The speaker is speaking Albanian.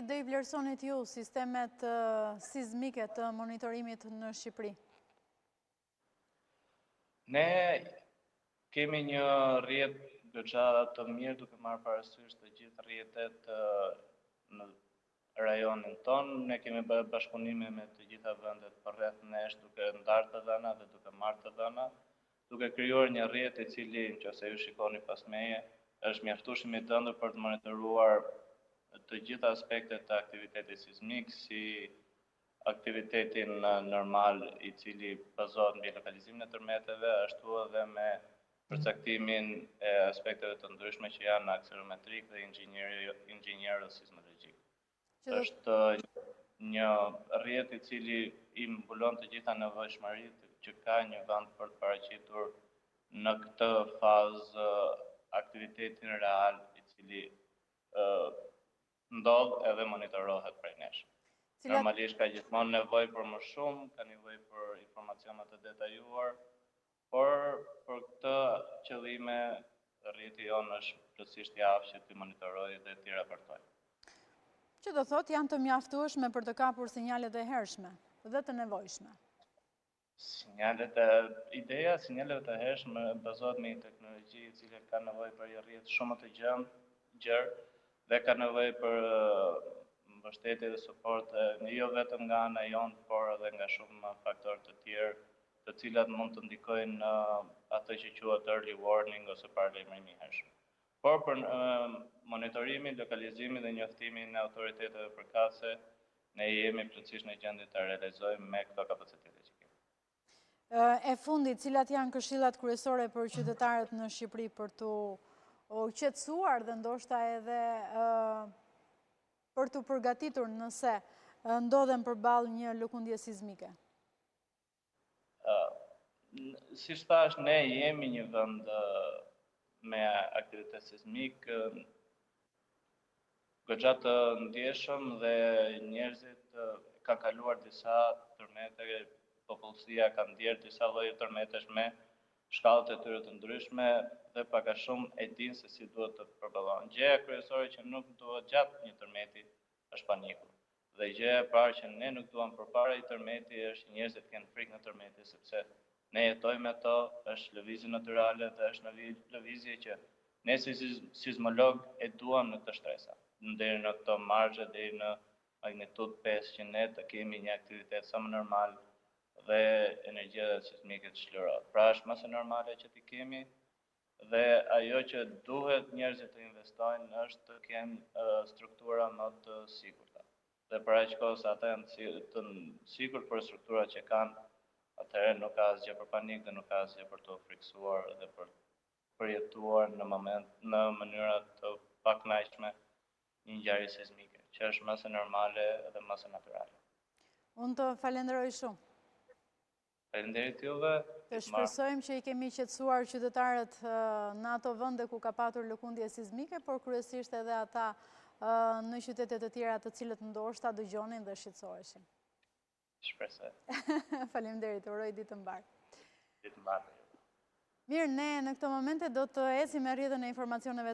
do i vlerësonit ju sistemet sismike të monitorimit në Shqipëri? Ne kemi një rrjet goxha të mirë duke marrë parasysh të gjithë rrjetet në rajonin ton. Ne kemi bërë bashkëpunime me të gjitha vendet përreth nesh duke ndarë të dhëna dhe duke marrë të dhëna, duke krijuar një rrjet i cili, nëse ju shikoni pas meje, është mjaftueshëm i dhëndur për të monitoruar të gjitha aspektet të aktivitetit sismik, si aktivitetin normal i cili bazohet mbi lokalizimin e tërmeteve, ashtu edhe me përcaktimin e aspekteve të ndryshme që janë akselerometrik dhe inxhinierë-sismologjik. Është një rrjet i cili i mbulon të gjitha nevojshmëritë që ka një vend për të paraqitur në këtë fazë aktivitetin real i cili ndodh edhe monitorohet prej nesh. Normalisht ka gjithmonë nevojë për më shumë, ka nevojë për informacione të detajuar, por për këtë qëllime rrjeti jonë është plotësisht i aftë që të monitorojë dhe të raportojë. Që do thotë janë të mjaftueshme për të kapur sinjalet e hershme dhe të nevojshme. Ideja e sinjaleve të hershme bazohet me një teknologji e cila ka nevojë për një rrjet shumë të gjerë dhe ka nevojë për mbështetje dhe suport jo vetëm nga ana jonë, por edhe nga shumë faktorë të tjerë, të cilat mund të ndikojnë në atë që quhet early warning ose paralajmërim i hershëm. Por për monitorimin, lokalizimin dhe njoftimin e autoriteteve përkatëse, ne jemi plotësisht në gjendje ta realizojmë me këto kapacitete që kemi. E fundit, cilat janë këshillat kryesore për qytetarët në Shqipëri për të qetësuar dhe ndoshta edhe për të përgatitur nëse ndodhen përballë një lëkundje sismike? Siç thash, ne jemi një vend me aktivitet sismik goxha të ndjeshëm dhe njerëzit kanë kaluar disa tërmete, popullsia ka ndjerë disa lloje tërmetesh me shkallët e tyre të ndryshme dhe pak a shumë e dinë se si duhet të përballohen. Gjëja kryesore që nuk duhet gjatë një tërmeti është paniku. Dhe gjëja e parë që ne nuk duam përpara një tërmeti është që njerëzit të kenë frikë në tërmeti, sepse ne jetojmë me to, është lëvizje natyrale dhe është lëvizje që ne si sismolog e duam në të shtresa. Deri në këto marzhe, deri në magnitudë 5 që ne të kemi një aktivitet sa më normal dhe energjia sismike të çlirohet. Pra është më së normale që ti kemi dhe ajo që duhet njerëzit të investojnë është të kenë struktura më të sigurta. Dhe për aq kohë sa ata janë të sigurt për strukturat që kanë, atëherë nuk ka asgjë për panik dhe nuk ka asgjë për të friksuar dhe për përjetuar në mënyra të pakënaqshme një ngjarje sismike, që është më së normale dhe më së natyrale. Unë të falenderoj shumë. Faleminderit juve. Të shpresojmë që i kemi qetësuar qytetarët në ato vende ku ka patur lëkundje sismike, por kryesisht edhe ata në qytete të tjera të cilët ndoshta dëgjonin dhe shqetësoheshin. Shpresoj. Faleminderit, uroj ditë të mbarë. Ditë të mbarë. Mirë, ne në këto momente do të ecim me rrjedhën e informacioneve